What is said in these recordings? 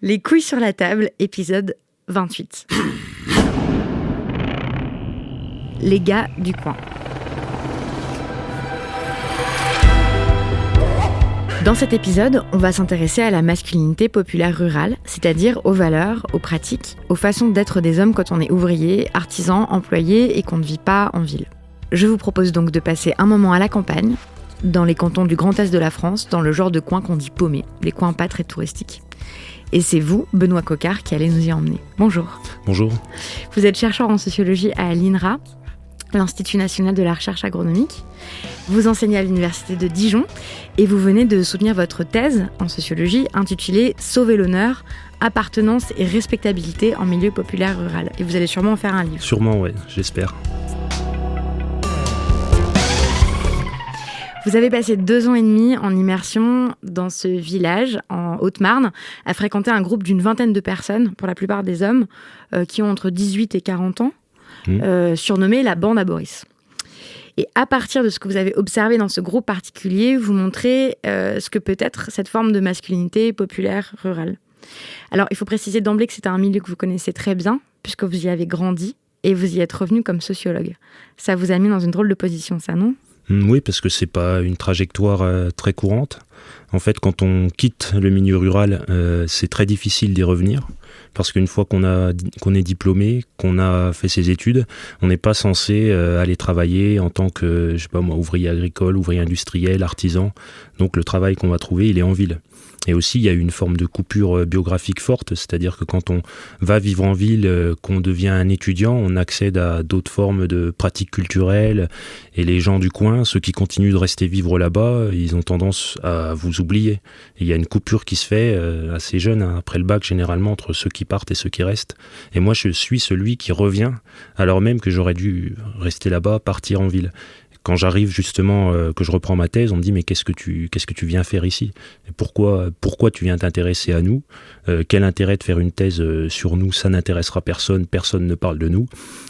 Les couilles sur la table, épisode 28. Les gars du coin. Dans cet épisode, on va s'intéresser à la masculinité populaire rurale, c'est-à-dire aux valeurs, aux pratiques, aux façons d'être des hommes quand on est ouvrier, artisan, employé et qu'on ne vit pas en ville. Je vous propose donc de passer un moment à la campagne, dans les cantons du Grand Est de la France, dans le genre de coin qu'on dit paumé, des coins pas très touristiques. Et c'est vous, Benoît Coquart, qui allez nous y emmener. Bonjour. Bonjour. Vous êtes chercheur en sociologie à l'INRA, l'Institut national de la recherche agronomique. Vous enseignez à l'université de Dijon et vous venez de soutenir votre thèse en sociologie intitulée « Sauver l'honneur, appartenance et respectabilité en milieu populaire rural ». Et vous allez sûrement en faire un livre. Sûrement, ouais, j'espère. Vous avez passé 2 ans et demi en immersion dans ce village, en Haute-Marne, à fréquenter un groupe d'une vingtaine de personnes, pour la plupart des hommes, qui ont entre 18 et 40 ans, surnommé la bande à Boris. Et à partir de ce que vous avez observé dans ce groupe particulier, vous montrez ce que peut être cette forme de masculinité populaire rurale. Alors, il faut préciser d'emblée que c'est un milieu que vous connaissez très bien, puisque vous y avez grandi, et vous y êtes revenu comme sociologue. Ça vous a mis dans une drôle de position, ça, non ? Oui, parce que c'est pas une trajectoire très courante. En fait, quand on quitte le milieu rural, c'est très difficile d'y revenir. Parce qu'une fois qu'on est diplômé, qu'on a fait ses études, on n'est pas censé aller travailler en tant que, je sais pas moi, ouvrier agricole, ouvrier industriel, artisan. Donc le travail qu'on va trouver, il est en ville. Et aussi, il y a une forme de coupure biographique forte, c'est-à-dire que quand on va vivre en ville, qu'on devient un étudiant, on accède à d'autres formes de pratiques culturelles. Et les gens du coin, ceux qui continuent de rester vivre là-bas, ils ont tendance à vous oublier. Et il y a une coupure qui se fait assez jeune, après le bac, généralement, entre ceux qui partent et ceux qui restent. Et moi, je suis celui qui revient, alors même que j'aurais dû rester là-bas, partir en ville. Quand j'arrive justement, que je reprends ma thèse, on me dit « mais qu'est-ce que tu viens faire ici ? Pourquoi tu viens t'intéresser à nous ? Quel intérêt de faire une thèse sur nous ? Ça n'intéressera personne, personne ne parle de nous.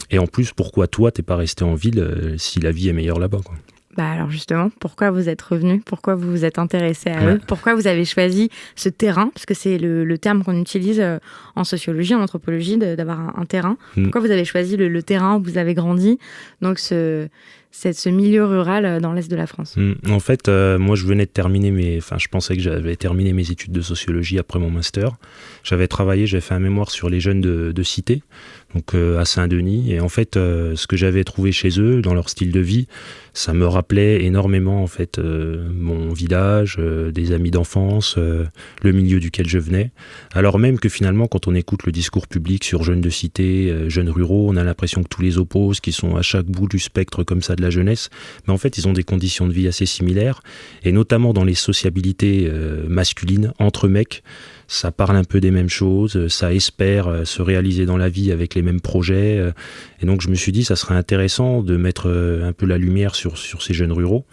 Et en plus, pourquoi toi, t'es pas resté en ville si la vie est meilleure là-bas, quoi ?» Bah alors justement, pourquoi vous êtes revenu ? Pourquoi vous vous êtes intéressé à eux ? Pourquoi vous avez choisi ce terrain ? Parce que c'est le terme qu'on utilise en sociologie, en anthropologie, d'avoir un terrain. Pourquoi vous avez choisi le terrain où vous avez grandi ? Donc ce milieu rural dans l'Est de la France. En fait, moi je venais de terminer je pensais que j'avais terminé mes études de sociologie après mon master. J'avais fait un mémoire sur les jeunes de cité, donc à Saint-Denis. Et en fait, ce que j'avais trouvé chez eux, dans leur style de vie, ça me rappelait énormément en fait mon village, des amis d'enfance, le milieu duquel je venais. Alors même que finalement, quand on écoute le discours public sur jeunes de cité, jeunes ruraux, on a l'impression que tous les opposent, qu'ils sont à chaque bout du spectre comme ça de la jeunesse. Mais en fait, ils ont des conditions de vie assez similaires, et notamment dans les sociabilités masculines entre mecs. Ça parle un peu des mêmes choses, ça espère se réaliser dans la vie avec les mêmes projets. Et donc je me suis dit, ça serait intéressant de mettre un peu la lumière sur ces jeunes ruraux.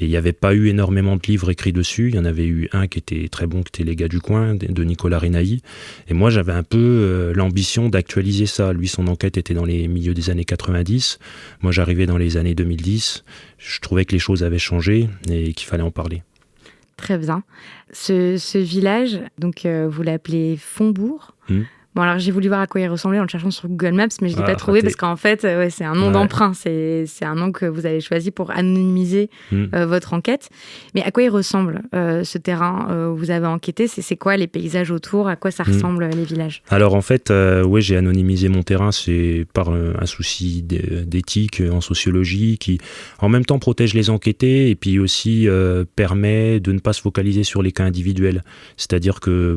Et il n'y avait pas eu énormément de livres écrits dessus. Il y en avait eu un qui était très bon, qui était Les gars du coin, de Nicolas Renaï. Et moi, j'avais un peu l'ambition d'actualiser ça. Lui, son enquête était dans les milieux des années 90. Moi, j'arrivais dans les années 2010. Je trouvais que les choses avaient changé et qu'il fallait en parler. Très bien. Ce village, donc vous l'appelez Fontbourg. Bon, alors j'ai voulu voir à quoi il ressemblait en le cherchant sur Google Maps, mais je ne l'ai pas trouvé parce qu'en fait, c'est un nom d'emprunt. C'est un nom que vous avez choisi pour anonymiser votre enquête. Mais à quoi il ressemble ce terrain où vous avez enquêté ? C'est quoi les paysages autour ? À quoi ça ressemble les villages ? Alors en fait, j'ai anonymisé mon terrain. C'est par un souci d'éthique en sociologie qui en même temps protège les enquêtés et puis aussi permet de ne pas se focaliser sur les cas individuels. C'est-à-dire que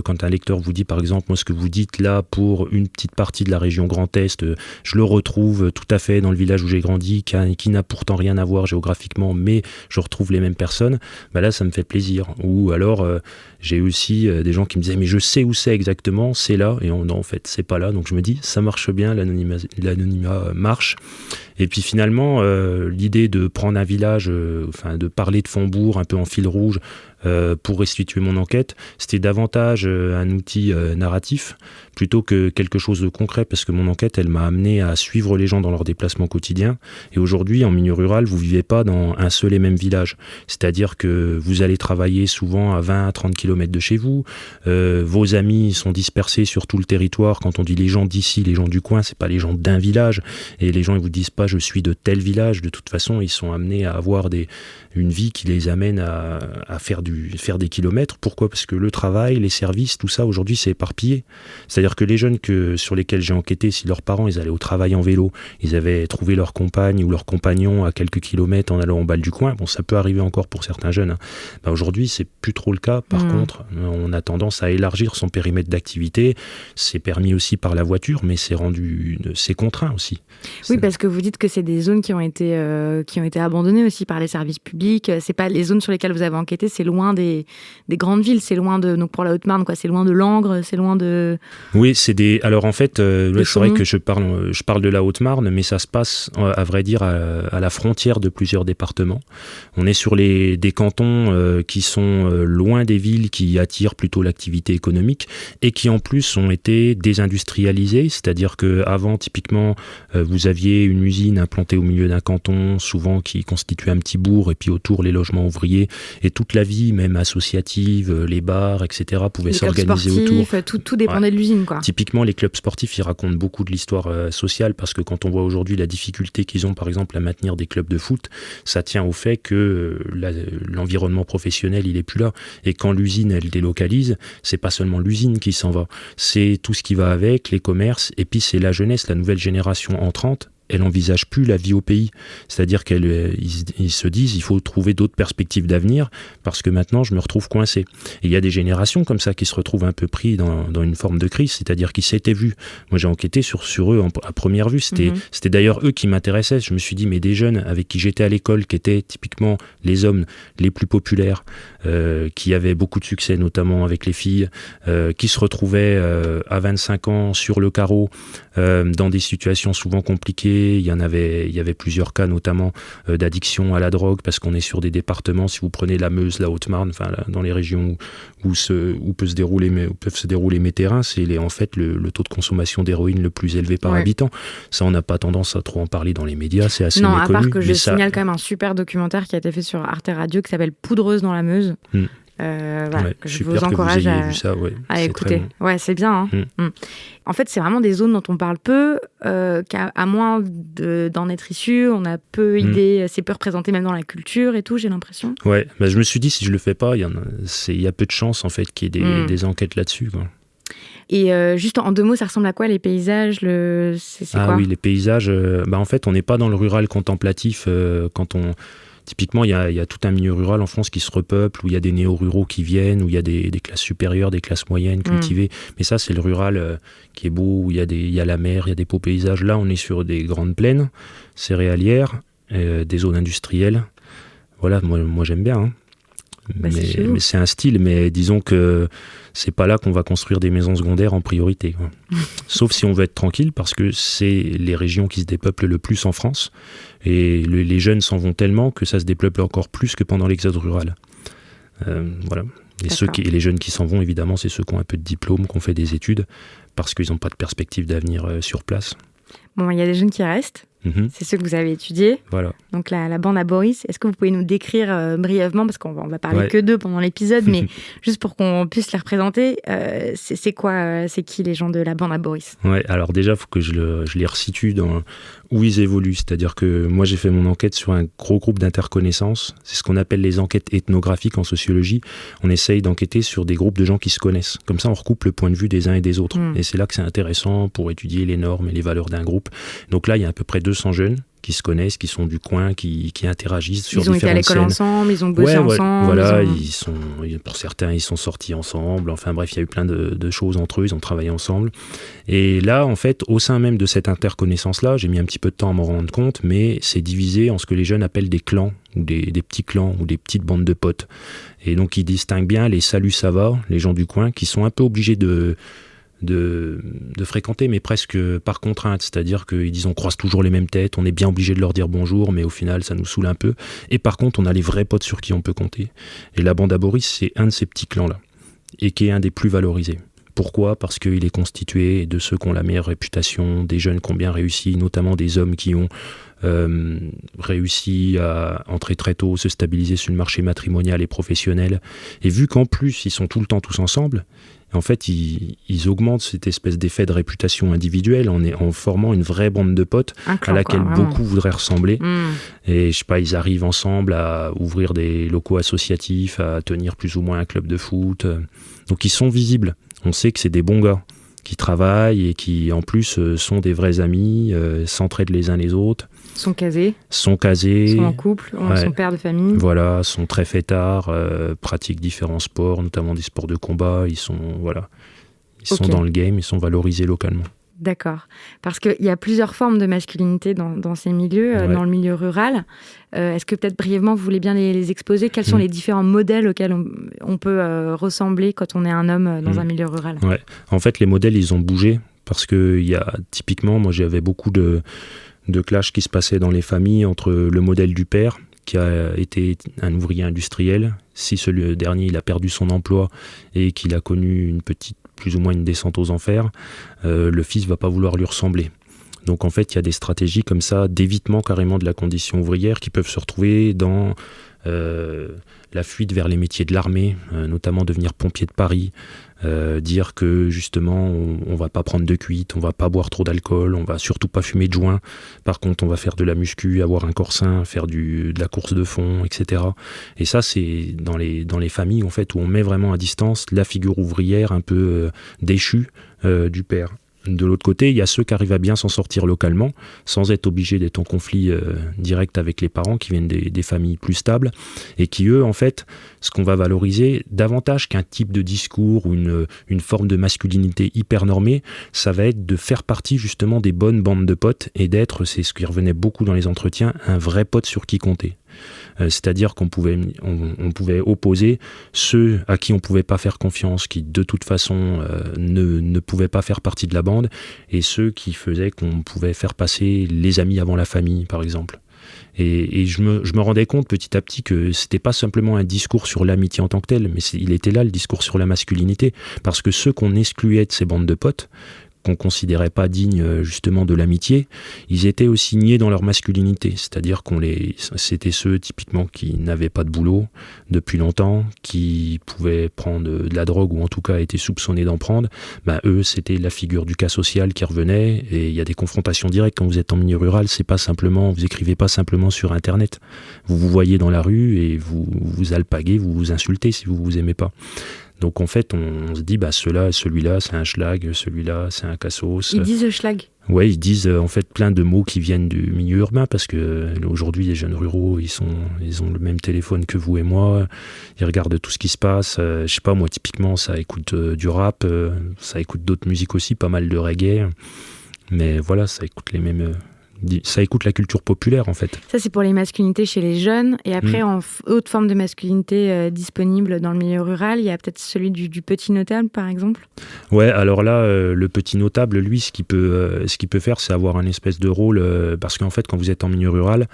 quand un lecteur vous dit par exemple, moi ce que vous dites là pour une petite partie de la région Grand Est, je le retrouve tout à fait dans le village où j'ai grandi, qui n'a pourtant rien à voir géographiquement, mais je retrouve les mêmes personnes, là ça me fait plaisir. Ou alors j'ai aussi des gens qui me disaient mais je sais où c'est exactement, c'est là, et non en fait c'est pas là, donc je me dis ça marche bien, l'anonymat marche. Et puis finalement, l'idée de prendre un village, de parler de Fontbourg un peu en fil rouge pour restituer mon enquête, c'était davantage un outil narratif plutôt que quelque chose de concret, parce que mon enquête, elle m'a amené à suivre les gens dans leurs déplacements quotidiens. Et aujourd'hui, en milieu rural, vous vivez pas dans un seul et même village. C'est-à-dire que vous allez travailler souvent à 20 à 30 km de chez vous. Vos amis sont dispersés sur tout le territoire. Quand on dit les gens d'ici, les gens du coin, c'est pas les gens d'un village. Et les gens, ils vous disent pas je suis de tel village. De toute façon, ils sont amenés à avoir une vie qui les amène à faire des kilomètres. Pourquoi ? Parce que le travail, les services, tout ça, aujourd'hui, c'est éparpillé. C'est-à-dire que les jeunes sur lesquels j'ai enquêté, si leurs parents, ils allaient au travail en vélo, ils avaient trouvé leur compagne ou leur compagnon à quelques kilomètres en allant au bal du coin, bon, ça peut arriver encore pour certains jeunes. Aujourd'hui, c'est plus trop le cas. Par contre, on a tendance à élargir son périmètre d'activité. C'est permis aussi par la voiture, mais c'est contraint aussi. Oui, parce que vous dites que c'est des zones qui ont été abandonnées aussi par les services publics. C'est pas les zones sur lesquelles vous avez enquêté, c'est loin des grandes villes, c'est loin donc pour la Haute-Marne, quoi, c'est loin de Langres, c'est loin de... Oui, alors en fait, c'est vrai que je parle de la Haute-Marne, mais ça se passe, à vrai dire, à la frontière de plusieurs départements. On est sur des cantons qui sont loin des villes, qui attirent plutôt l'activité économique et qui en plus ont été désindustrialisés, c'est-à-dire qu'avant, typiquement, vous aviez une usine implantée au milieu d'un canton, souvent qui constituait un petit bourg, et puis autour les logements ouvriers, et toute la vie, même associative, les bars, etc., pouvaient s'organiser autour. Tout dépendait de l'usine, quoi. Typiquement, les clubs sportifs, ils racontent beaucoup de l'histoire sociale, parce que quand on voit aujourd'hui la difficulté qu'ils ont, par exemple, à maintenir des clubs de foot, ça tient au fait que l'environnement professionnel, il est plus là. Et quand l'usine, elle délocalise, c'est pas seulement l'usine qui s'en va, c'est tout ce qui va avec, les commerces, et puis c'est la jeunesse, la nouvelle génération entrante. Elle n'envisage plus la vie au pays. C'est-à-dire qu'ils se disent il faut trouver d'autres perspectives d'avenir parce que maintenant je me retrouve coincé. Et il y a des générations comme ça qui se retrouvent un peu pris dans une forme de crise, c'est-à-dire qu'ils s'étaient vus. Moi j'ai enquêté sur eux à première vue. C'était d'ailleurs eux qui m'intéressaient. Je me suis dit mais des jeunes avec qui j'étais à l'école, qui étaient typiquement les hommes les plus populaires, qui avaient beaucoup de succès notamment avec les filles, qui se retrouvaient à 25 ans sur le carreau dans des situations souvent compliquées. Il y avait plusieurs cas, notamment d'addiction à la drogue, parce qu'on est sur des départements, si vous prenez la Meuse, la Haute-Marne, dans les régions où peuvent se dérouler mes terrains, c'est en fait le taux de consommation d'héroïne le plus élevé par habitant. Ça, on n'a pas tendance à trop en parler dans les médias, c'est assez méconnu. Non, à part que je signale quand même un super documentaire qui a été fait sur Arte Radio qui s'appelle Poudreuse dans la Meuse. Que je vous encourage à écouter. Bon. Ouais, c'est bien. En fait, c'est vraiment des zones dont on parle peu, à moins d'en être issu, on a peu idée, c'est peu représenté même dans la culture et tout, j'ai l'impression. Ouais, je me suis dit, si je le fais pas, il y a peu de chances en fait qu'il y ait des enquêtes là-dessus, quoi. Et juste en 2 mots, ça ressemble à quoi les paysages c'est quoi ? Oui, les paysages, en fait, on n'est pas dans le rural contemplatif Typiquement, il y a tout un milieu rural en France qui se repeuple, où il y a des néo-ruraux qui viennent, où il y a des classes supérieures, des classes moyennes cultivées. Mais ça, c'est le rural qui est beau, où il y a la mer, il y a des beaux paysages. Là, on est sur des grandes plaines céréalières, des zones industrielles. Voilà, moi j'aime bien. Hein. Mais c'est un style, mais disons que c'est pas là qu'on va construire des maisons secondaires en priorité, quoi. Sauf si on veut être tranquille, parce que c'est les régions qui se dépeuplent le plus en France, et les jeunes s'en vont tellement que ça se dépeuple encore plus que pendant l'exode rural. Voilà. Et les jeunes qui s'en vont, évidemment, c'est ceux qui ont un peu de diplôme, qui ont fait des études, parce qu'ils n'ont pas de perspective d'avenir sur place. Bon, il y a des jeunes qui restent. C'est ceux que vous avez étudiés. Voilà. Donc la bande à Boris, est-ce que vous pouvez nous décrire brièvement, parce qu'on va parler que d'eux pendant l'épisode, mais juste pour qu'on puisse les représenter, c'est qui les gens de la bande à Boris ? Ouais, alors déjà, il faut que je les resitue dans où ils évoluent. C'est-à-dire que moi, j'ai fait mon enquête sur un gros groupe d'interconnaissances. C'est ce qu'on appelle les enquêtes ethnographiques en sociologie. On essaye d'enquêter sur des groupes de gens qui se connaissent. Comme ça, on recoupe le point de vue des uns et des autres. Et c'est là que c'est intéressant pour étudier les normes et les valeurs d'un groupe. Donc là, il y a à peu près 200 jeunes qui se connaissent, qui sont du coin, qui interagissent sur différentes scènes. Ils ont été à l'école ensemble, ils ont bossé ensemble. Voilà, pour certains, ils sont sortis ensemble. Enfin bref, il y a eu plein de choses entre eux, ils ont travaillé ensemble. Et là, en fait, au sein même de cette interconnaissance-là, j'ai mis un petit peu de temps à m'en rendre compte, mais c'est divisé en ce que les jeunes appellent des clans, ou des petits clans, ou des petites bandes de potes. Et donc, ils distinguent bien les salut ça va, les gens du coin, qui sont un peu obligés de fréquenter, mais presque par contrainte. C'est-à-dire qu'ils disent on croise toujours les mêmes têtes, on est bien obligé de leur dire bonjour, mais au final, ça nous saoule un peu. Et par contre, on a les vrais potes sur qui on peut compter. Et la bande à Boris, c'est un de ces petits clans-là, et qui est un des plus valorisés. Pourquoi ? Parce qu'il est constitué de ceux qui ont la meilleure réputation, des jeunes qui ont bien réussi, notamment des hommes qui ont réussi à entrer très tôt, se stabiliser sur le marché matrimonial et professionnel. Et vu qu'en plus, ils sont tout le temps tous ensemble, en fait, ils augmentent cette espèce d'effet de réputation individuelle en formant une vraie bande de potes à laquelle beaucoup voudraient ressembler. Et je sais pas, ils arrivent ensemble à ouvrir des locaux associatifs, à tenir plus ou moins un club de foot. Donc ils sont visibles. On sait que c'est des bons gars qui travaillent et qui, en plus, sont des vrais amis, s'entraident les uns les autres. Sont casés. Sont en couple, sont pères de famille. Voilà, sont très fêtards, pratiquent différents sports, notamment des sports de combat. Ils sont dans le game, ils sont valorisés localement. D'accord. Parce qu'il y a plusieurs formes de masculinité dans ces milieux, dans le milieu rural. Est-ce que peut-être brièvement, vous voulez bien les exposer ? Quels sont les différents modèles auxquels on peut ressembler quand on est un homme dans un milieu rural ? Ouais. En fait, les modèles, ils ont bougé parce qu'il y a typiquement, moi j'avais beaucoup de clash qui se passaient dans les familles entre le modèle du père, qui a été un ouvrier industriel. Si ce dernier il a perdu son emploi et qu'il a connu plus ou moins une descente aux enfers, le fils va pas vouloir lui ressembler. Donc en fait, il y a des stratégies comme ça d'évitement carrément de la condition ouvrière qui peuvent se retrouver dans la fuite vers les métiers de l'armée, notamment devenir pompier de Paris, dire que justement on va pas prendre de cuite, on va pas boire trop d'alcool, on va surtout pas fumer de joint, par contre on va faire de la muscu, avoir un corps sain, faire de la course de fond, etc. Et ça c'est dans les familles en fait où on met vraiment à distance la figure ouvrière un peu déchue du père. De l'autre côté, il y a ceux qui arrivent à bien s'en sortir localement, sans être obligés d'être en conflit direct avec les parents, qui viennent des familles plus stables, et qui, eux, en fait, ce qu'on va valoriser, davantage qu'un type de discours ou une forme de masculinité hyper normée, ça va être de faire partie justement des bonnes bandes de potes, et d'être, c'est ce qui revenait beaucoup dans les entretiens, un vrai pote sur qui compter. C'est-à-dire qu'on pouvait opposer ceux à qui on ne pouvait pas faire confiance, qui de toute façon ne pouvaient pas faire partie de la bande, et ceux qui faisaient qu'on pouvait faire passer les amis avant la famille, par exemple. Et je me rendais compte petit à petit que c'était pas simplement un discours sur l'amitié en tant que tel, mais il était là le discours sur la masculinité, parce que ceux qu'on excluait de ces bandes de potes, qu'on considérait pas dignes justement de l'amitié, ils étaient aussi niés dans leur masculinité, c'est-à-dire c'était ceux typiquement qui n'avaient pas de boulot depuis longtemps, qui pouvaient prendre de la drogue ou en tout cas étaient soupçonnés d'en prendre. Eux, c'était la figure du cas social qui revenait, et il y a des confrontations directes quand vous êtes en milieu rural. C'est pas simplement, vous écrivez pas simplement sur internet, vous vous voyez dans la rue et vous alpaguez, vous vous insultez si vous aimez pas. Donc en fait, on se dit, celui-là, c'est un schlag, celui-là, c'est un cassos. Ils disent schlag ? Ouais, ils disent en fait plein de mots qui viennent du milieu urbain, parce que aujourd'hui, les jeunes ruraux, ils ont le même téléphone que vous et moi, ils regardent tout ce qui se passe. Je sais pas, moi, typiquement, ça écoute du rap, ça écoute d'autres musiques aussi, pas mal de reggae, mais voilà, ça écoute les mêmes... Ça écoute la culture populaire en fait. Ça c'est pour les masculinités chez les jeunes, et après en autre forme de masculinité disponible dans le milieu rural, il y a peut-être celui du petit notable par exemple. Ouais, alors là le petit notable, lui, ce qu'il peut faire, c'est avoir un espèce de rôle, parce qu'en fait quand vous êtes en milieu rural,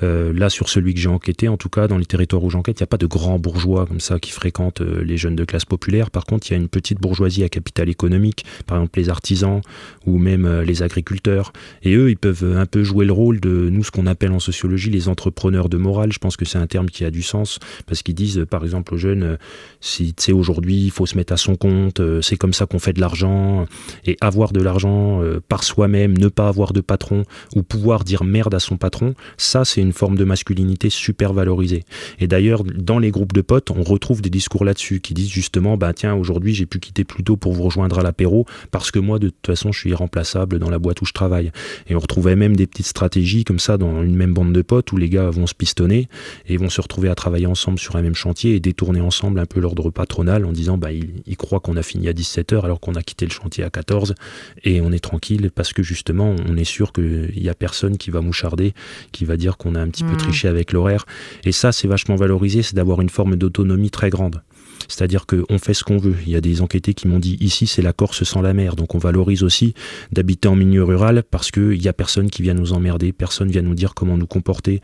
là sur celui que j'ai enquêté, en tout cas dans les territoires où j'enquête, il n'y a pas de grands bourgeois comme ça qui fréquentent les jeunes de classe populaire. Par contre, il y a une petite bourgeoisie à capital économique, par exemple les artisans ou même les agriculteurs, et eux ils peuvent un peu jouer le rôle de nous, ce qu'on appelle en sociologie les entrepreneurs de morale. Je pense que c'est un terme qui a du sens, parce qu'ils disent par exemple aux jeunes, si tu sais aujourd'hui il faut se mettre à son compte, c'est comme ça qu'on fait de l'argent, et avoir de l'argent par soi-même, ne pas avoir de patron ou pouvoir dire merde à son patron, ça c'est une forme de masculinité super valorisée. Et d'ailleurs, dans les groupes de potes, on retrouve des discours là-dessus qui disent justement, tiens, aujourd'hui j'ai pu quitter plus tôt pour vous rejoindre à l'apéro, parce que moi de toute façon je suis irremplaçable dans la boîte où je travaille. Et on retrouvait même des petites stratégies comme ça dans une même bande de potes où les gars vont se pistonner et vont se retrouver à travailler ensemble sur un même chantier et détourner ensemble un peu l'ordre patronal en disant ils croient qu'on a fini à 17h alors qu'on a quitté le chantier à 14 et on est tranquille parce que justement on est sûr qu'il n'y a personne qui va moucharder, qui va dire qu'on a un petit peu triché avec l'horaire. Et ça, c'est vachement valorisé, c'est d'avoir une forme d'autonomie très grande. C'est-à-dire qu'on fait ce qu'on veut. Il y a des enquêtés qui m'ont dit, ici c'est la Corse sans la mer, donc on valorise aussi d'habiter en milieu rural parce qu'il n'y a personne qui vient nous emmerder, personne vient nous dire comment nous comporter.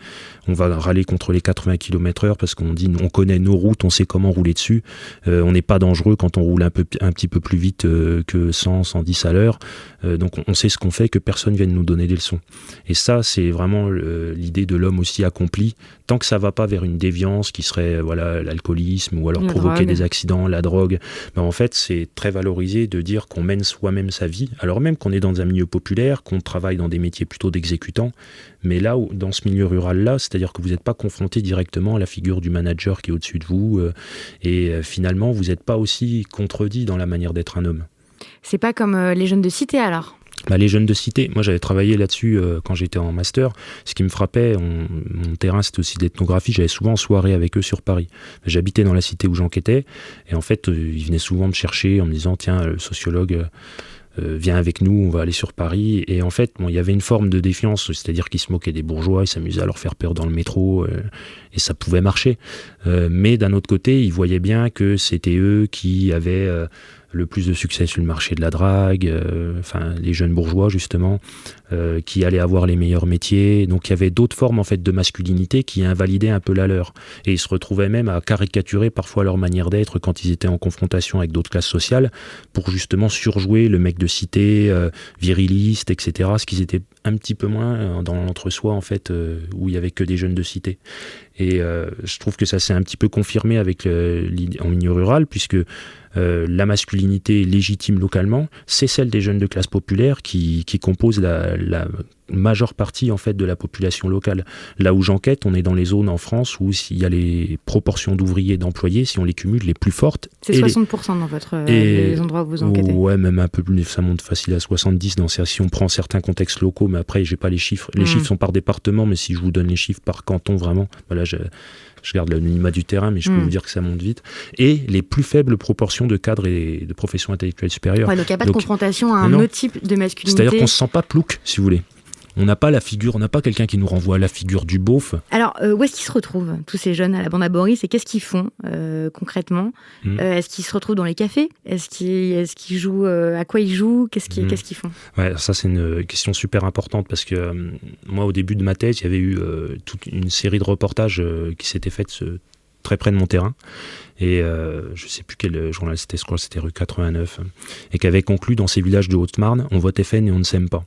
On va râler contre les 80 km/h parce qu'on dit, on connaît nos routes, on sait comment rouler dessus. On n'est pas dangereux quand on roule un petit peu plus vite que 100, 110 à l'heure. Donc on sait ce qu'on fait, que personne vienne nous donner des leçons. Et ça, c'est vraiment l'idée de l'homme aussi accompli. Tant que ça ne va pas vers une déviance qui serait l'alcoolisme ou alors provoquer des accidents, la drogue, ben en fait, c'est très valorisé de dire qu'on mène soi-même sa vie, alors même qu'on est dans un milieu populaire, qu'on travaille dans des métiers plutôt d'exécutants. Mais là, dans ce milieu rural-là, c'est-à-dire que vous n'êtes pas confronté directement à la figure du manager qui est au-dessus de vous et finalement, vous n'êtes pas aussi contredit dans la manière d'être un homme. C'est pas comme les jeunes de cité alors ? Les jeunes de cité, moi j'avais travaillé là-dessus quand j'étais en master. Ce qui me frappait, mon terrain c'était aussi de l'ethnographie, j'allais souvent en soirée avec eux sur Paris. J'habitais dans la cité où j'enquêtais et en fait ils venaient souvent me chercher en me disant tiens le sociologue viens avec nous, on va aller sur Paris. Et en fait il y avait une forme de défiance, c'est-à-dire qu'ils se moquaient des bourgeois, ils s'amusaient à leur faire peur dans le métro et ça pouvait marcher. Mais d'un autre côté ils voyaient bien que c'était eux qui avaient le plus de succès sur le marché de la drague, les jeunes bourgeois justement, qui allaient avoir les meilleurs métiers. Donc il y avait d'autres formes en fait de masculinité qui invalidaient un peu la leur. Et ils se retrouvaient même à caricaturer parfois leur manière d'être quand ils étaient en confrontation avec d'autres classes sociales pour justement surjouer le mec de cité, viriliste, etc. Ce qu'ils étaient un petit peu moins dans l'entre-soi en fait, où il y avait que des jeunes de cité. Et je trouve que ça s'est un petit peu confirmé en milieu rural, puisque la masculinité légitime localement, c'est celle des jeunes de classe populaire qui composent la majeure partie en fait de la population locale. Là où j'enquête, on est dans les zones en France où il y a les proportions d'ouvriers et d'employés, si on les cumule, les plus fortes. C'est 60% dans les endroits où vous enquêtez. Ouais, même un peu plus, ça monte facile à 70 si on prend certains contextes locaux, mais après j'ai pas les chiffres. Les chiffres sont par département, mais si je vous donne les chiffres par canton, vraiment, voilà, je garde l'anonymat du terrain, mais je peux vous dire que ça monte vite. Et les plus faibles proportions de cadres et de professions intellectuelles supérieures. Ouais, donc il n'y a pas de confrontation à un autre type de masculinité. C'est-à-dire qu'on ne se sent pas plouc, si vous voulez. On n'a pas la figure, on n'a pas quelqu'un qui nous renvoie à la figure du beauf. Alors, où est-ce qu'ils se retrouvent, tous ces jeunes à la bande à Boris, et qu'est-ce qu'ils font concrètement ? Est-ce qu'ils se retrouvent dans les cafés ? Est-ce qu'ils jouent à quoi ils jouent ? Qu'est-ce qu'ils font ? Ouais, ça c'est une question super importante parce que moi, au début de ma thèse, il y avait eu toute une série de reportages qui s'étaient faits très près de mon terrain. Et je ne sais plus quel journal c'était, je crois que c'était rue 89, et qui avait conclu dans ces villages de Haute-Marne, on vote FN et on ne s'aime pas.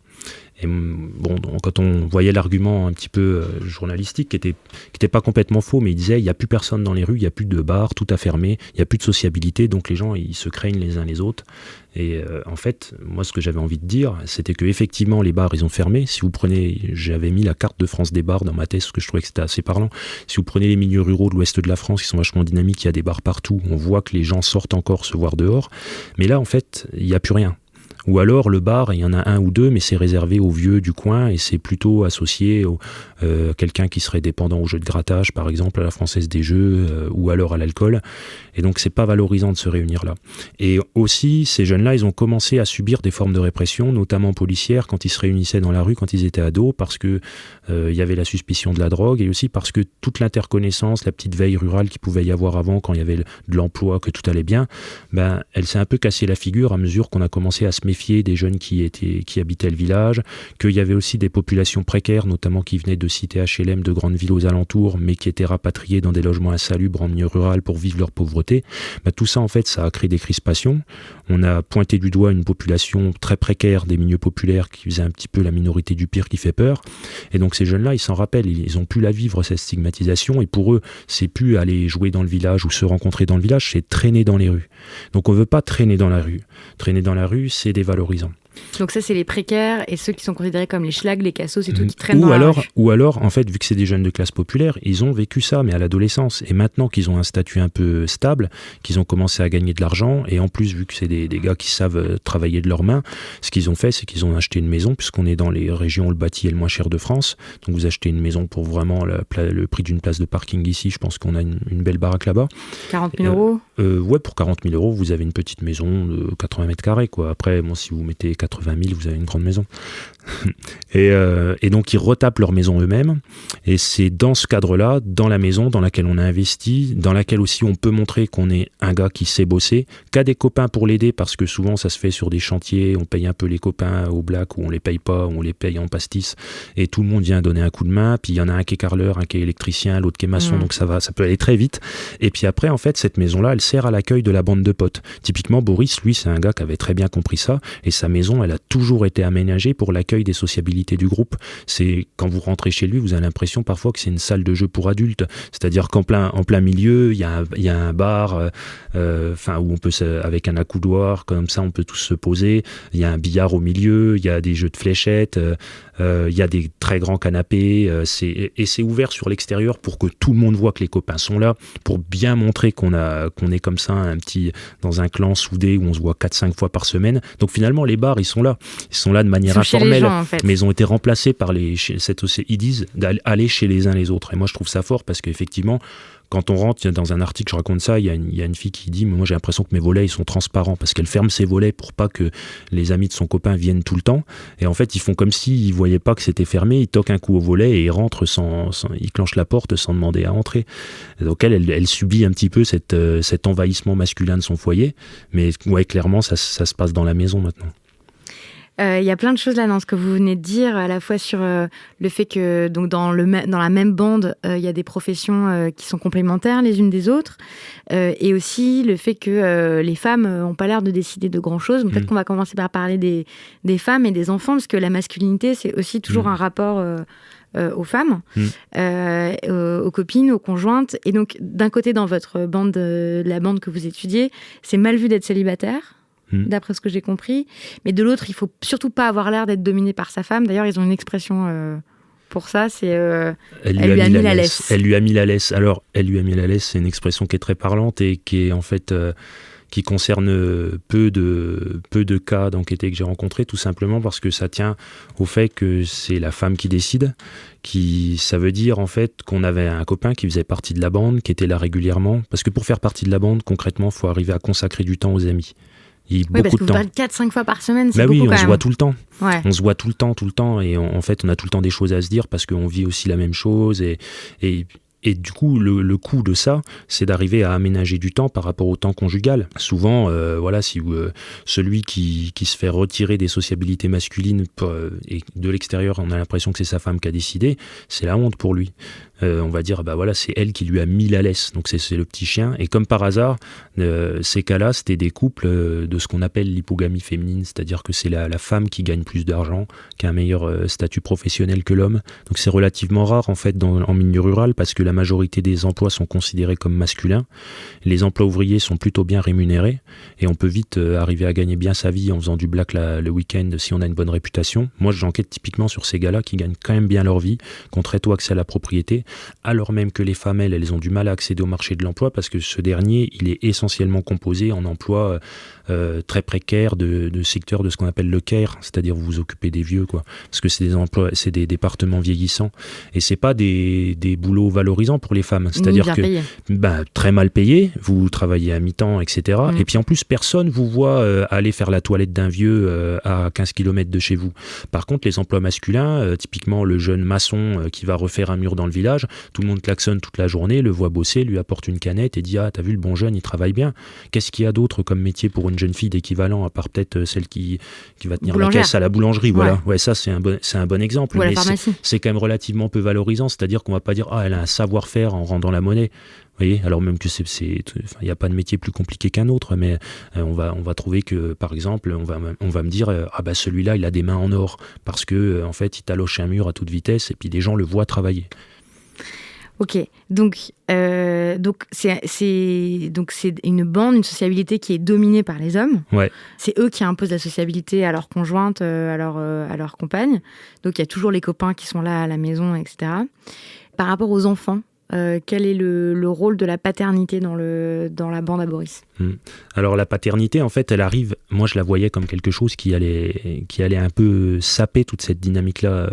Et bon, quand on voyait l'argument un petit peu journalistique, qui était pas complètement faux, mais il disait il n'y a plus personne dans les rues, il n'y a plus de bars, tout a fermé, il n'y a plus de sociabilité, donc les gens ils se craignent les uns les autres. Et en fait, moi ce que j'avais envie de dire, c'était que effectivement les bars ils ont fermé. Si vous prenez, j'avais mis la carte de France des bars dans ma thèse, parce que je trouvais que c'était assez parlant. Si vous prenez les milieux ruraux de l'ouest de la France, qui sont vachement dynamiques, il y a des bars partout, on voit que les gens sortent encore se voir dehors. Mais là en fait, il n'y a plus rien. Ou alors le bar, il y en a un ou deux, mais c'est réservé aux vieux du coin et c'est plutôt associé à quelqu'un qui serait dépendant au jeu de grattage, par exemple, à la Française des Jeux, ou alors à l'alcool. Et donc c'est pas valorisant de se réunir là. Et aussi, ces jeunes-là, ils ont commencé à subir des formes de répression, notamment policières, quand ils se réunissaient dans la rue, quand ils étaient ados, parce que il y avait la suspicion de la drogue, et aussi parce que toute l'interconnaissance, la petite veille rurale qu'il pouvait y avoir avant, quand il y avait de l'emploi, que tout allait bien, elle s'est un peu cassée la figure à mesure qu'on a commencé à se méfier des jeunes qui habitaient le village, qu'il y avait aussi des populations précaires, notamment qui venaient de cités HLM, de grandes villes aux alentours, mais qui étaient rapatriées dans des logements insalubres en milieu rural pour vivre leur pauvreté. Tout ça, en fait, ça a créé des crispations. On a pointé du doigt une population très précaire des milieux populaires qui faisait un petit peu la minorité du pire qui fait peur. Et donc ces jeunes-là, ils s'en rappellent, ils ont pu la vivre, cette stigmatisation, et pour eux, c'est plus aller jouer dans le village ou se rencontrer dans le village, c'est traîner dans les rues. Donc on veut pas traîner dans la rue. Traîner dans la rue, c'est dévalorisant. Donc ça, c'est les précaires et ceux qui sont considérés comme les schlags, les cassos et tout, qui traînent dans la rue. Ou alors, en fait, vu que c'est des jeunes de classe populaire, ils ont vécu ça, mais à l'adolescence. Et maintenant qu'ils ont un statut un peu stable, qu'ils ont commencé à gagner de l'argent, et en plus, vu que c'est des gars qui savent travailler de leurs mains, ce qu'ils ont fait, c'est qu'ils ont acheté une maison, puisqu'on est dans les régions où le bâti est le moins cher de France. Donc vous achetez une maison pour vraiment le prix d'une place de parking ici. Je pense qu'on a une belle baraque là-bas. 40 000 euros Ouais, pour 40 000 euros, vous avez une petite maison de 80 mètres carrés, quoi. Après, Seulement si vous mettez 80 000, vous avez une grande maison. Et donc ils retapent leur maison eux-mêmes, et c'est dans ce cadre-là, dans la maison dans laquelle on a investi, dans laquelle aussi on peut montrer qu'on est un gars qui sait bosser, qu'a des copains pour l'aider, parce que souvent ça se fait sur des chantiers, on paye un peu les copains au black, ou on les paye pas, ou on les paye en pastis, et tout le monde vient donner un coup de main, puis il y en a un qui est carreleur, un qui est électricien, l'autre qui est maçon, donc ça peut aller très vite. Et puis après, en fait, cette maison-là, elle sert à l'accueil de la bande de potes. Typiquement, Boris, lui, c'est un gars qui avait très bien compris ça, et sa maison, elle a toujours été aménagée pour l'accueil des sociabilités du groupe. C'est quand vous rentrez chez lui, vous avez l'impression parfois que c'est une salle de jeu pour adultes. C'est-à-dire qu'en plein milieu, il y a un bar, où on peut avec un accoudoir comme ça, on peut tous se poser. Il y a un billard au milieu, il y a des jeux de fléchettes, il y a des très grands canapés. Et c'est ouvert sur l'extérieur pour que tout le monde voit que les copains sont là, pour bien montrer qu'on est comme ça dans un clan soudé où on se voit 4-5 fois par semaine. Donc finalement, les bars, ils sont là de manière informelle. En fait. Mais ils ont été remplacés par ils disent d'aller chez les uns les autres. Et moi, je trouve ça fort parce qu'effectivement, quand on rentre dans un article, je raconte ça, il y a une fille qui dit, mais moi j'ai l'impression que mes volets ils sont transparents, parce qu'elle ferme ses volets pour pas que les amis de son copain viennent tout le temps. Et en fait, ils font comme s'ils voyaient pas que c'était fermé, ils toquent un coup au volet et ils rentrent ils clenchent la porte sans demander à entrer. Et donc elle subit un petit peu cet envahissement masculin de son foyer. Mais ouais, clairement, ça se passe dans la maison maintenant. Il y a plein de choses là dans ce que vous venez de dire, à la fois sur le fait que donc dans la même bande, il y a des professions qui sont complémentaires les unes des autres, et aussi le fait que les femmes n'ont pas l'air de décider de grand-chose. Peut-être qu'on va commencer par parler des femmes et des enfants, parce que la masculinité, c'est aussi toujours un rapport aux femmes, aux copines, aux conjointes. Et donc, d'un côté, dans votre bande, la bande que vous étudiez, c'est mal vu d'être célibataire, d'après ce que j'ai compris. Mais de l'autre, il faut surtout pas avoir l'air d'être dominé par sa femme. D'ailleurs, ils ont une expression pour ça, c'est elle lui a mis la laisse. Elle lui a mis la laisse. Alors, elle lui a mis la laisse, c'est une expression qui est très parlante et qui est en fait qui concerne peu de cas d'enquêtés que j'ai rencontrés, tout simplement parce que ça tient au fait que c'est la femme qui décide. Ça veut dire en fait qu'on avait un copain qui faisait partie de la bande, qui était là régulièrement. Parce que pour faire partie de la bande, concrètement, il faut arriver à consacrer du temps aux amis. Oui, parce que vous parlez 4-5 fois par semaine, c'est beaucoup quand même. Oui, on se voit tout le temps. Ouais. On se voit tout le temps. Et en fait, on a tout le temps des choses à se dire parce qu'on vit aussi la même chose. Et du coup, le coût de ça, c'est d'arriver à aménager du temps par rapport au temps conjugal. Souvent, celui qui se fait retirer des sociabilités masculines et de l'extérieur, on a l'impression que c'est sa femme qui a décidé, c'est la honte pour lui. On va dire, c'est elle qui lui a mis la laisse, donc c'est le petit chien. Et comme par hasard, ces cas-là, c'était des couples de ce qu'on appelle l'hypogamie féminine, c'est-à-dire que c'est la femme qui gagne plus d'argent, qui a un meilleur statut professionnel que l'homme. Donc c'est relativement rare en fait en milieu rural, parce que la majorité des emplois sont considérés comme masculins. Les emplois ouvriers sont plutôt bien rémunérés, et on peut vite arriver à gagner bien sa vie en faisant du black le week-end si on a une bonne réputation. Moi, j'enquête typiquement sur ces gars-là qui gagnent quand même bien leur vie, qui ont très tôt accès à la propriété, alors même que les femmes, elles ont du mal à accéder au marché de l'emploi, parce que ce dernier, il est essentiellement composé en emplois très précaires de secteurs de ce qu'on appelle le care, c'est-à-dire vous vous occupez des vieux, quoi. Parce que c'est des emplois, c'est des départements vieillissants, et c'est pas des boulots valorisants pour les femmes, c'est-à-dire que très mal payés, vous travaillez à mi-temps, etc. Et puis en plus, personne vous voit aller faire la toilette d'un vieux à 15 km de chez vous. Par contre, les emplois masculins, typiquement le jeune maçon qui va refaire un mur dans le village, tout le monde klaxonne toute la journée, le voit bosser, lui apporte une canette et dit « Ah, t'as vu le bon jeune, il travaille bien ». Qu'est-ce qu'il y a d'autre comme métier pour une jeune fille d'équivalent, à part peut-être celle qui va tenir la caisse à la boulangerie, voilà. Ouais, ça c'est un bon exemple. Ou à la mais pharmacie. c'est quand même relativement peu valorisant, c'est-à-dire qu'on va pas dire « Ah, elle a un savoir-faire en rendant la monnaie ». Vous voyez, alors même que il n'y a pas de métier plus compliqué qu'un autre, mais on va trouver que, par exemple, on va me dire celui-là, il a des mains en or, parce que en fait, il taloche un mur à toute vitesse, et puis des gens le voient travailler. Ok, donc c'est une bande, une sociabilité qui est dominée par les hommes. Ouais. C'est eux qui imposent la sociabilité à leur conjointe, à leur compagne. Donc il y a toujours les copains qui sont là à la maison, etc. Par rapport aux enfants, quel est le rôle de la paternité dans la bande à Boris ? Alors la paternité, en fait, elle arrive, moi je la voyais comme quelque chose qui allait un peu saper toute cette dynamique-là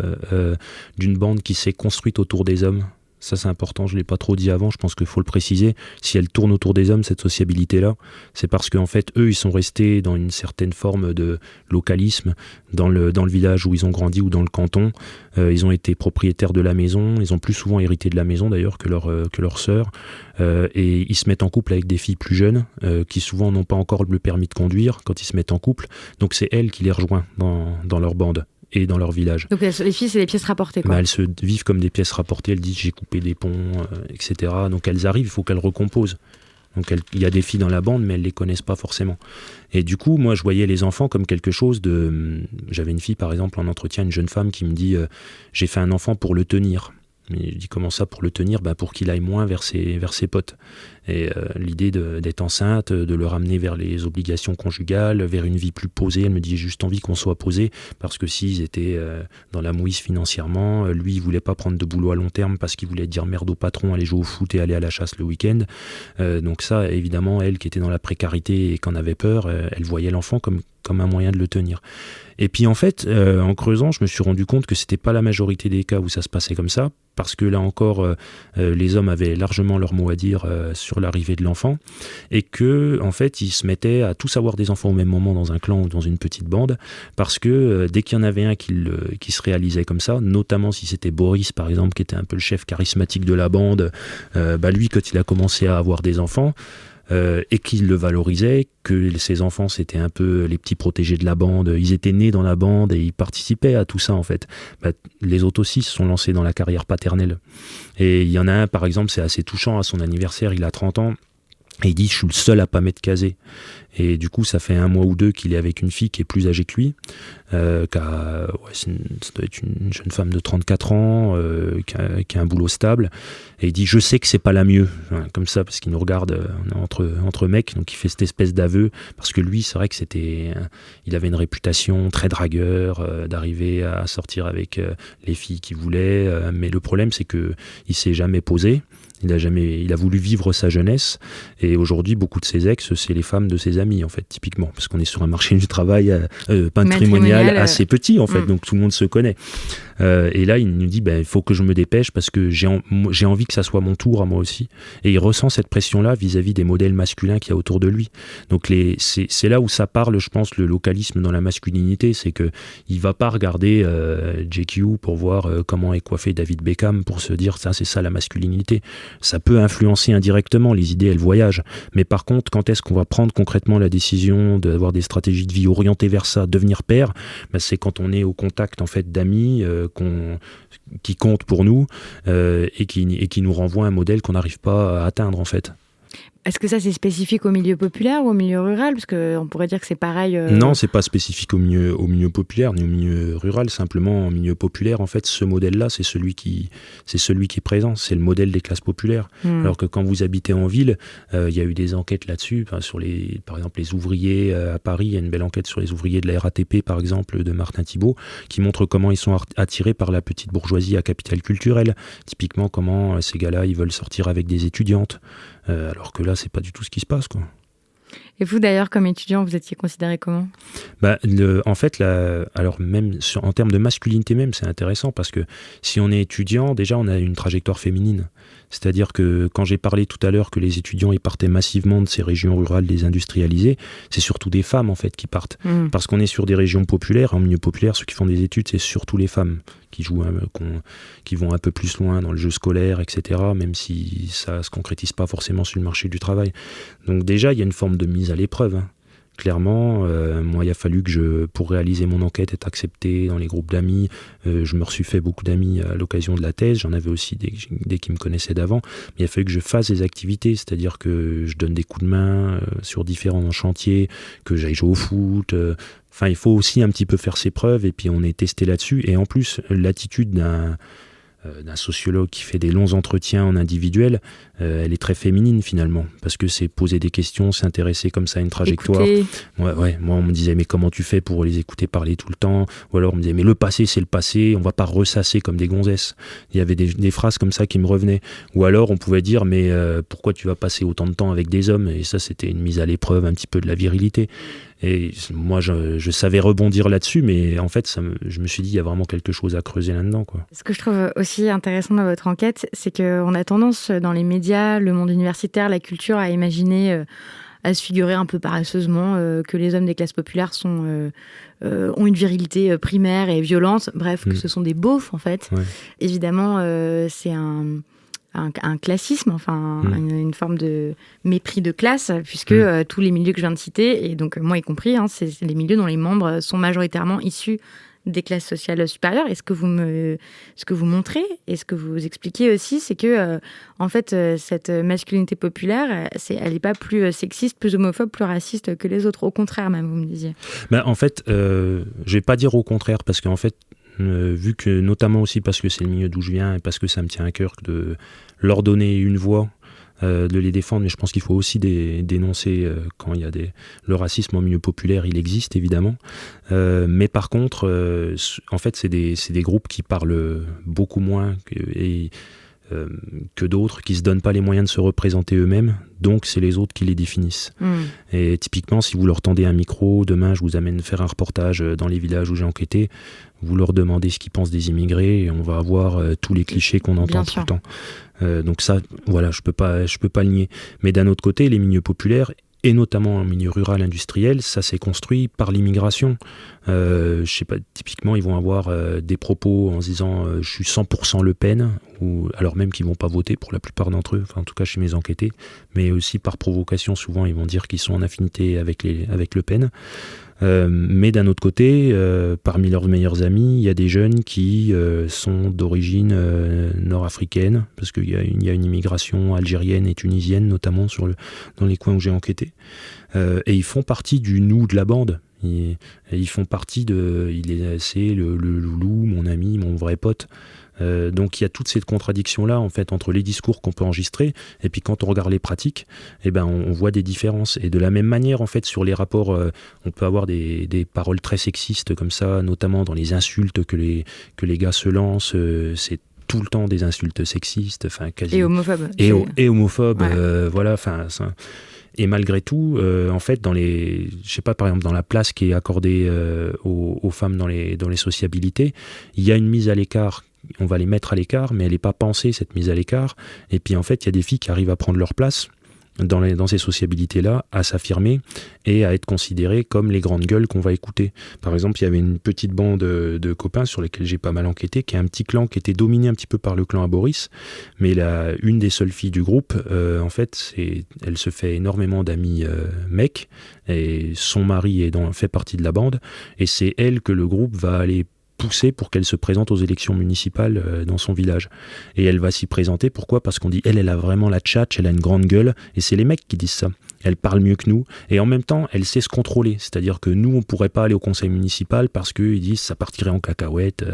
d'une bande qui s'est construite autour des hommes. Ça, c'est important, je ne l'ai pas trop dit avant, je pense qu'il faut le préciser. Si elle tourne autour des hommes, cette sociabilité-là, c'est parce qu'en fait, eux, ils sont restés dans une certaine forme de localisme dans le village où ils ont grandi ou dans le canton. Ils ont été propriétaires de la maison, ils ont plus souvent hérité de la maison d'ailleurs que leur sœur. Et ils se mettent en couple avec des filles plus jeunes qui souvent n'ont pas encore le permis de conduire quand ils se mettent en couple. Donc c'est elle qui les rejoint dans leur bande et dans leur village. Donc les filles, c'est des pièces rapportées, quoi. Elles se vivent comme des pièces rapportées, elles disent j'ai coupé des ponts, etc. Donc elles arrivent, il faut qu'elles recomposent. Donc il y a des filles dans la bande, mais elles ne les connaissent pas forcément. Et du coup, moi je voyais les enfants comme quelque chose de... J'avais une fille par exemple en entretien, une jeune femme qui me dit j'ai fait un enfant pour le tenir. Mais je dis comment ça pour le tenir? Pour qu'il aille moins vers ses potes. Et l'idée d'être enceinte, de le ramener vers les obligations conjugales, vers une vie plus posée. Elle me dit j'ai juste envie qu'on soit posé, parce que s'ils étaient dans la mouise financièrement, lui il voulait pas prendre de boulot à long terme parce qu'il voulait dire merde au patron, aller jouer au foot et aller à la chasse le week-end. Donc ça, évidemment, elle qui était dans la précarité et qui en avait peur, elle voyait l'enfant comme un moyen de le tenir. Et puis en fait, en creusant, je me suis rendu compte que c'était pas la majorité des cas où ça se passait comme ça, parce que là encore, les hommes avaient largement leur mot à dire sur l'arrivée de l'enfant, et que en fait, ils se mettaient à tous avoir des enfants au même moment dans un clan ou dans une petite bande, parce que dès qu'il y en avait un qui se réalisait comme ça, notamment si c'était Boris par exemple, qui était un peu le chef charismatique de la bande, lui, quand il a commencé à avoir des enfants, et qu'il le valorisait, que ses enfants c'était un peu les petits protégés de la bande, ils étaient nés dans la bande et ils participaient à tout ça en fait. Les autres aussi se sont lancés dans la carrière paternelle. Et il y en a un par exemple, c'est assez touchant, à son anniversaire, il a 30 ans, et il dit je suis le seul à pas m'être casé. Et du coup ça fait 1 mois ou 2 qu'il est avec une fille qui est plus âgée que lui, ça doit être une jeune femme de 34 ans qui a un boulot stable, et il dit je sais que c'est pas la mieux, comme ça, parce qu'il nous regarde entre mecs, donc il fait cette espèce d'aveu, parce que lui c'est vrai que il avait une réputation très dragueur, d'arriver à sortir avec les filles qu'il voulait, mais le problème c'est que il s'est jamais posé. Il a voulu vivre sa jeunesse, et aujourd'hui beaucoup de ses ex c'est les femmes de ses amis en fait, typiquement, parce qu'on est sur un marché du travail patrimonial assez petit en fait, donc tout le monde se connaît. Et là il nous dit il faut que je me dépêche parce que j'ai envie que ça soit mon tour à moi aussi, et il ressent cette pression là vis-à-vis des modèles masculins qu'il y a autour de lui. Donc c'est là où ça parle, je pense, le localisme dans la masculinité, c'est que il va pas regarder JQ pour voir comment est coiffé David Beckham pour se dire ça, c'est ça la masculinité. Ça peut influencer indirectement, les idées elles voyagent, mais par contre quand est-ce qu'on va prendre concrètement la décision d'avoir des stratégies de vie orientées vers ça, devenir père, c'est quand on est au contact en fait d'amis qui comptent pour nous, et qui nous renvoient un modèle qu'on n'arrive pas à atteindre en fait. Est-ce que ça c'est spécifique au milieu populaire ou au milieu rural? Parce qu'on pourrait dire que c'est pareil. Non, c'est pas spécifique au milieu populaire ni au milieu rural. Simplement, au milieu populaire, en fait, ce modèle-là, c'est celui qui est présent. C'est le modèle des classes populaires. Alors que quand vous habitez en ville, il y a eu des enquêtes là-dessus, sur par exemple les ouvriers à Paris. Il y a une belle enquête sur les ouvriers de la RATP, par exemple, de Martin Thibault, qui montre comment ils sont attirés par la petite bourgeoisie à capital culturel. Typiquement, comment ces gars-là, ils veulent sortir avec des étudiantes. Alors que là, c'est pas du tout ce qui se passe, quoi. Et vous, d'ailleurs, comme étudiant, vous étiez considéré comment? En fait, alors même en termes de masculinité même, c'est intéressant, parce que si on est étudiant, déjà, on a une trajectoire féminine. C'est-à-dire que quand j'ai parlé tout à l'heure que les étudiants ils partaient massivement de ces régions rurales désindustrialisées, c'est surtout des femmes en fait qui partent. Parce qu'on est sur des régions populaires, en milieu populaire, ceux qui font des études, c'est surtout les femmes qui vont un peu plus loin dans le jeu scolaire, etc., même si ça se concrétise pas forcément sur le marché du travail. Donc déjà, il y a une forme de mise à l'épreuve, Clairement, moi, il a fallu que pour réaliser mon enquête, être accepté dans les groupes d'amis. Je me suis fait beaucoup d'amis à l'occasion de la thèse. J'en avais aussi des qui me connaissaient d'avant. Mais il a fallu que je fasse des activités, c'est-à-dire que je donne des coups de main sur différents chantiers, que j'aille jouer au foot. Il faut aussi un petit peu faire ses preuves, et puis on est testé là-dessus. Et en plus, l'attitude d'un sociologue qui fait des longs entretiens en individuel, elle est très féminine finalement, parce que c'est poser des questions, s'intéresser comme ça à une trajectoire. Ouais, moi on me disait mais comment tu fais pour les écouter parler tout le temps, ou alors on me disait mais le passé c'est le passé, on va pas ressasser comme des gonzesses. Il y avait des phrases comme ça qui me revenaient, ou alors on pouvait dire mais pourquoi tu vas passer autant de temps avec des hommes, et ça c'était une mise à l'épreuve un petit peu de la virilité. Et moi, je savais rebondir là-dessus, mais en fait, je me suis dit, il y a vraiment quelque chose à creuser là-dedans, quoi. Ce que je trouve aussi intéressant dans votre enquête, c'est qu'on a tendance, dans les médias, le monde universitaire, la culture, à imaginer, à se figurer un peu paresseusement que les hommes des classes populaires ont une virilité primaire et violente. Bref, que ce sont des beaufs, en fait. Ouais. Évidemment, c'est un classisme, enfin une forme de mépris de classe, puisque tous les milieux que je viens de citer, et donc moi y compris, c'est les milieux dont les membres sont majoritairement issus des classes sociales supérieures. Et ce que vous montrez, et ce que vous expliquez aussi, c'est que en fait, cette masculinité populaire, elle n'est pas plus sexiste, plus homophobe, plus raciste que les autres. Au contraire, même, vous me disiez. En fait, je vais pas dire au contraire, parce qu'en fait, vu que, notamment aussi parce que c'est le milieu d'où je viens et parce que ça me tient à cœur de leur donner une voix, de les défendre, mais je pense qu'il faut aussi dénoncer quand il y a le racisme en milieu populaire, il existe évidemment, mais par contre, en fait, c'est des groupes qui parlent beaucoup moins que d'autres, qui se donnent pas les moyens de se représenter eux-mêmes, donc c'est les autres qui les définissent. Et typiquement, si vous leur tendez un micro, demain je vous amène faire un reportage dans les villages où j'ai enquêté, vous leur demandez ce qu'ils pensent des immigrés et on va avoir tous les clichés qu'on entend tout le temps. Donc ça, voilà, je peux pas le nier. Mais d'un autre côté, les milieux populaires, et notamment en milieu rural industriel, ça s'est construit par l'immigration. Je sais pas, typiquement, ils vont avoir des propos en se disant je suis 100% Le Pen, ou alors même qu'ils vont pas voter pour la plupart d'entre eux, enfin en tout cas chez mes enquêtés, mais aussi par provocation, souvent ils vont dire qu'ils sont en affinité avec Le Pen. Mais d'un autre côté, parmi leurs meilleurs amis, il y a des jeunes qui sont d'origine nord-africaine, parce qu'il y a une immigration algérienne et tunisienne, notamment dans les coins où j'ai enquêté. Et ils font partie du nous de la bande. Ils font partie c'est le loulou, mon ami, mon vrai pote. Donc il y a toute cette contradiction-là en fait entre les discours qu'on peut enregistrer et puis quand on regarde les pratiques, on voit des différences. Et de la même manière en fait sur les rapports, on peut avoir des paroles très sexistes comme ça, notamment dans les insultes que les gars se lancent. C'est tout le temps des insultes sexistes, enfin quasi. Et homophobes. Et homophobes, ouais. Voilà, enfin. Et malgré tout, en fait, je sais pas, par exemple, dans la place qui est accordée aux femmes dans les sociabilités, il y a une mise à l'écart. On va les mettre à l'écart, mais elle n'est pas pensée, cette mise à l'écart. Et puis, en fait, il y a des filles qui arrivent à prendre leur place dans ces sociabilités-là, à s'affirmer et à être considérées comme les grandes gueules qu'on va écouter. Par exemple, il y avait une petite bande de copains sur lesquels j'ai pas mal enquêté, qui est un petit clan qui était dominé un petit peu par le clan à Boris, mais une des seules filles du groupe, en fait, elle se fait énormément d'amis mecs, et son mari fait partie de la bande, et c'est elle que le groupe va aller pousser pour qu'elle se présente aux élections municipales dans son village. Et elle va s'y présenter, pourquoi ? Parce qu'on dit, elle a vraiment la tchatche, elle a une grande gueule, et c'est les mecs qui disent ça. Elle parle mieux que nous, et en même temps, elle sait se contrôler. C'est-à-dire que nous, on ne pourrait pas aller au conseil municipal parce qu'ils disent ça partirait en cacahuète,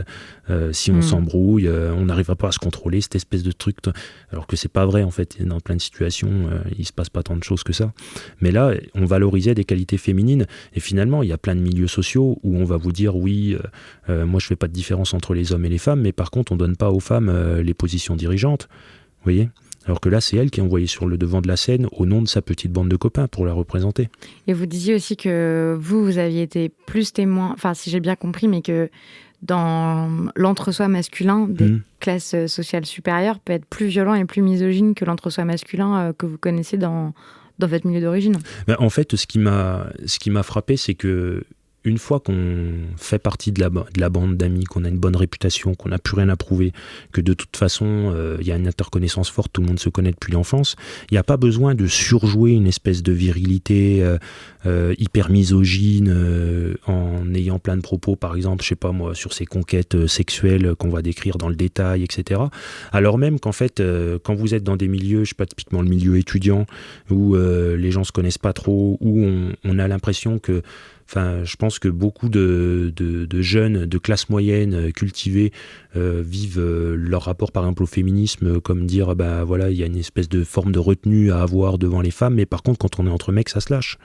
si on s'embrouille, on n'arriverait pas à se contrôler, cette espèce de truc. Alors que c'est pas vrai, en fait. Dans plein de situations, il se passe pas tant de choses que ça. Mais là, on valorisait des qualités féminines, et finalement, il y a plein de milieux sociaux où on va vous dire, oui, moi je fais pas de différence entre les hommes et les femmes, mais par contre, on donne pas aux femmes les positions dirigeantes. Vous voyez ? Alors que là, c'est elle qui est envoyée sur le devant de la scène au nom de sa petite bande de copains pour la représenter. Et vous disiez aussi que vous aviez été plus témoin, enfin si j'ai bien compris, mais que dans l'entre-soi masculin des classes sociales supérieures peut être plus violent et plus misogyne que l'entre-soi masculin que vous connaissez dans votre milieu d'origine. En fait, ce qui m'a frappé, c'est que une fois qu'on fait partie de la bande d'amis, qu'on a une bonne réputation, qu'on n'a plus rien à prouver, que de toute façon, il y a une interconnaissance forte, tout le monde se connaît depuis l'enfance, il n'y a pas besoin de surjouer une espèce de virilité hyper misogyne en ayant plein de propos, par exemple, je sais pas moi, sur ces conquêtes sexuelles qu'on va décrire dans le détail, etc. Alors même qu'en fait, quand vous êtes dans des milieux, je sais pas, typiquement le milieu étudiant, où les gens se connaissent pas trop, où on a l'impression que je pense que beaucoup de jeunes de classe moyenne cultivés vivent leur rapport par exemple au féminisme comme dire voilà, il y a une espèce de forme de retenue à avoir devant les femmes, mais par contre quand on est entre mecs ça se lâche.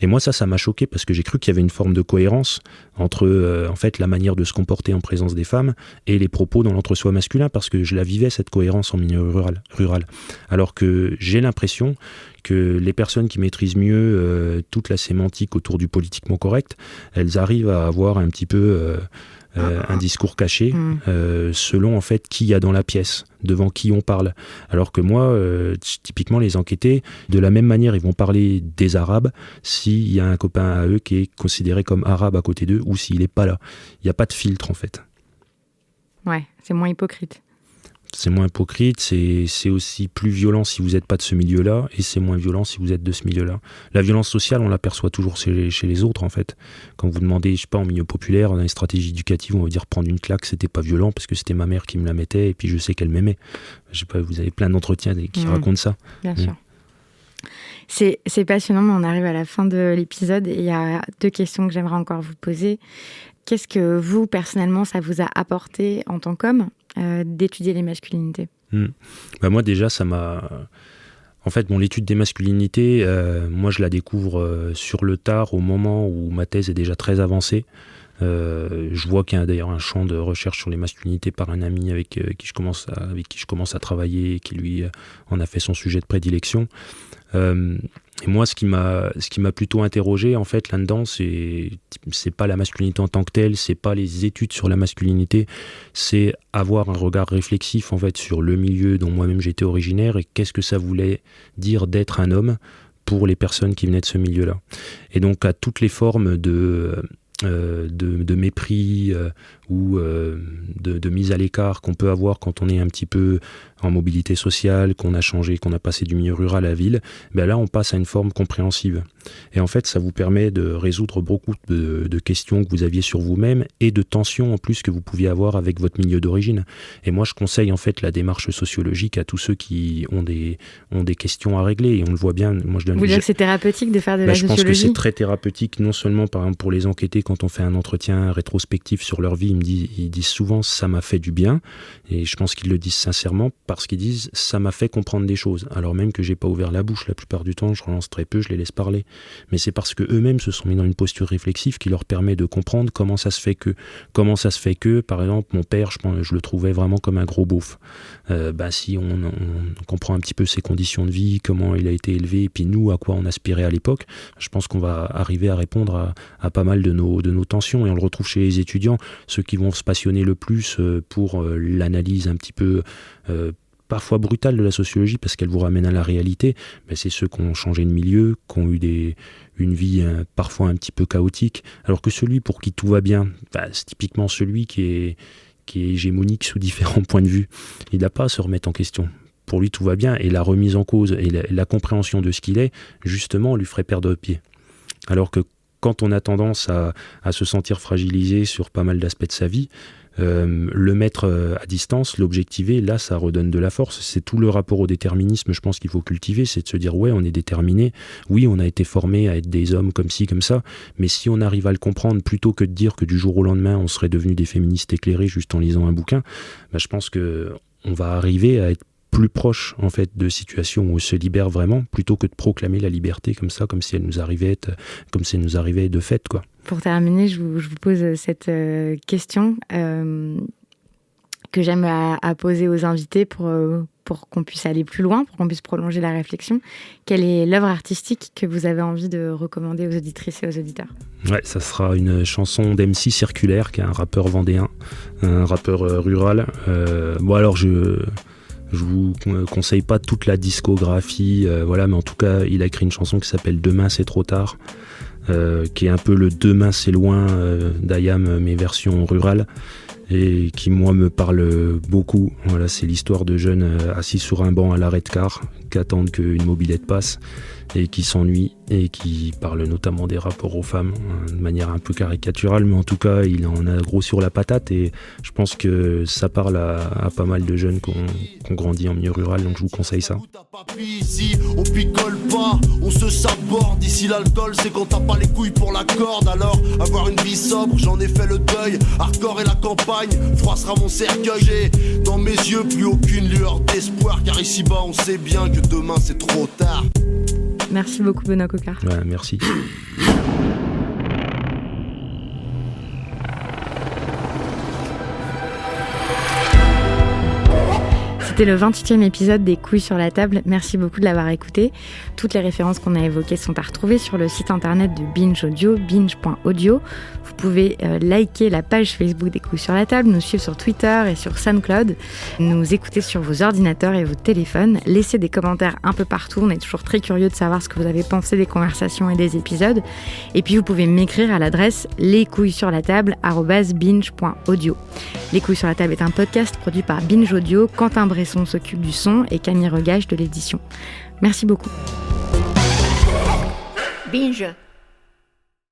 Et moi ça m'a choqué parce que j'ai cru qu'il y avait une forme de cohérence entre en fait la manière de se comporter en présence des femmes et les propos dans l'entre-soi masculin, parce que je la vivais cette cohérence en milieu rural. Alors que j'ai l'impression que les personnes qui maîtrisent mieux toute la sémantique autour du politiquement correct, elles arrivent à avoir un petit peu un discours caché selon en fait qui y a dans la pièce, devant qui on parle. Alors que moi, typiquement les enquêtés, de la même manière, ils vont parler des Arabes s'il y a un copain à eux qui est considéré comme arabe à côté d'eux ou s'il n'est pas là. Il n'y a pas de filtre en fait. Ouais, c'est moins hypocrite. C'est moins hypocrite, c'est aussi plus violent si vous n'êtes pas de ce milieu-là, et c'est moins violent si vous êtes de ce milieu-là. La violence sociale, on l'aperçoit toujours chez les autres, en fait. Quand vous demandez, je sais pas, en milieu populaire, dans les stratégies éducatives, on va dire prendre une claque, c'était pas violent, parce que c'était ma mère qui me la mettait, et puis je sais qu'elle m'aimait. Je sais pas, vous avez plein d'entretiens qui racontent ça. Bien sûr. C'est passionnant, mais on arrive à la fin de l'épisode, et il y a 2 questions que j'aimerais encore vous poser. Qu'est-ce que vous, personnellement, ça vous a apporté en tant qu'homme d'étudier les masculinités? Moi, déjà, ça m'a... En fait, l'étude des masculinités, moi, je la découvre sur le tard, au moment où ma thèse est déjà très avancée. Je vois qu'il y a d'ailleurs un champ de recherche sur les masculinités par un ami avec qui je commence à travailler, qui lui en a fait son sujet de prédilection. Et moi, ce qui m'a plutôt interrogé en fait là-dedans, c'est pas la masculinité en tant que telle, c'est pas les études sur la masculinité, c'est avoir un regard réflexif en fait sur le milieu dont moi-même j'étais originaire et qu'est-ce que ça voulait dire d'être un homme pour les personnes qui venaient de ce milieu-là. Et donc à toutes les formes de mépris ou de mise à l'écart qu'on peut avoir quand on est un petit peu en mobilité sociale, qu'on a changé, qu'on a passé du milieu rural à la ville, là on passe à une forme compréhensive. Et en fait ça vous permet de résoudre beaucoup de questions que vous aviez sur vous-même et de tensions en plus que vous pouviez avoir avec votre milieu d'origine. Et moi je conseille en fait la démarche sociologique à tous ceux qui ont des questions à régler, et on le voit bien. Moi, je donne vous dire que c'est thérapeutique de faire de la sociologie? Je pense que c'est très thérapeutique, non seulement par exemple pour les enquêtés, quand on fait un entretien rétrospectif sur leur vie, ils disent souvent ça m'a fait du bien, et je pense qu'ils le disent sincèrement parce qu'ils disent ça m'a fait comprendre des choses, alors même que j'ai pas ouvert la bouche la plupart du temps, je relance très peu, je les laisse parler, mais c'est parce que eux-mêmes se sont mis dans une posture réflexive qui leur permet de comprendre comment ça se fait que par exemple mon père, je le trouvais vraiment comme un gros beauf. Si on comprend un petit peu ses conditions de vie, comment il a été élevé, et puis nous à quoi on aspirait à l'époque, je pense qu'on va arriver à répondre à pas mal de nos tensions, et on le retrouve chez les étudiants, ceux qui vont se passionner le plus pour l'analyse un petit peu parfois brutale de la sociologie parce qu'elle vous ramène à la réalité, c'est ceux qui ont changé de milieu, qui ont eu une vie parfois un petit peu chaotique, alors que celui pour qui tout va bien, c'est typiquement celui qui est hégémonique sous différents points de vue. Il n'a pas à se remettre en question. Pour lui tout va bien, et la remise en cause et la compréhension de ce qu'il est, justement, lui ferait perdre pied. Alors que quand on a tendance à se sentir fragilisé sur pas mal d'aspects de sa vie, le mettre à distance, l'objectiver, là ça redonne de la force. C'est tout le rapport au déterminisme, je pense qu'il faut cultiver, c'est de se dire ouais, on est déterminé, oui on a été formé à être des hommes comme ci, comme ça, mais si on arrive à le comprendre plutôt que de dire que du jour au lendemain on serait devenu des féministes éclairés juste en lisant un bouquin, je pense que on va arriver à être plus proche en fait de situations où on se libère vraiment, plutôt que de proclamer la liberté comme ça, comme si elle nous arrivait de fait, quoi. Pour terminer, je vous pose cette question que j'aime à poser aux invités pour qu'on puisse aller plus loin, pour qu'on puisse prolonger la réflexion. Quelle est l'œuvre artistique que vous avez envie de recommander aux auditrices et aux auditeurs? Ouais, ça sera une chanson d'MC Circulaire, qui est un rappeur vendéen, un rappeur rural. Alors je vous conseille pas toute la discographie, mais en tout cas, il a écrit une chanson qui s'appelle Demain c'est trop tard, qui est un peu le Demain c'est loin d'Ayam, mais version rurale, et qui moi me parle beaucoup. Voilà, c'est l'histoire de jeunes assis sur un banc à l'arrêt de car, qui attendent qu'une mobilette passe et qui s'ennuient, et qui parle notamment des rapports aux femmes de manière un peu caricaturale, mais en tout cas il en a gros sur la patate, et je pense que ça parle à pas mal de jeunes qui ont grandi en milieu rural, donc je vous conseille ça. Ici, on picole pas, on se saborde. Ici l'alcool c'est quand t'as pas les couilles pour la corde. Alors avoir une vie sobre, j'en ai fait le deuil. Hardcore et la campagne, froid sera mon cercueil. J'ai dans mes yeux plus aucune lueur d'espoir, car ici-bas on sait bien que demain c'est trop tard. Merci beaucoup Benoît Coquart. Ouais, merci. C'était le 28e épisode des Couilles sur la table. Merci beaucoup de l'avoir écouté. Toutes les références qu'on a évoquées sont à retrouver sur le site internet de Binge Audio, binge.audio. Vous pouvez liker la page Facebook des Couilles sur la table, nous suivre sur Twitter et sur SoundCloud, nous écouter sur vos ordinateurs et vos téléphones, laisser des commentaires un peu partout. On est toujours très curieux de savoir ce que vous avez pensé des conversations et des épisodes. Et puis vous pouvez m'écrire à l'adresse lescouillessurlatable@binge.audio. Les Couilles sur la table est un podcast produit par Binge Audio. Quentin Bresson s'occupe du son et Camille Regage de l'édition. Merci beaucoup. Binge.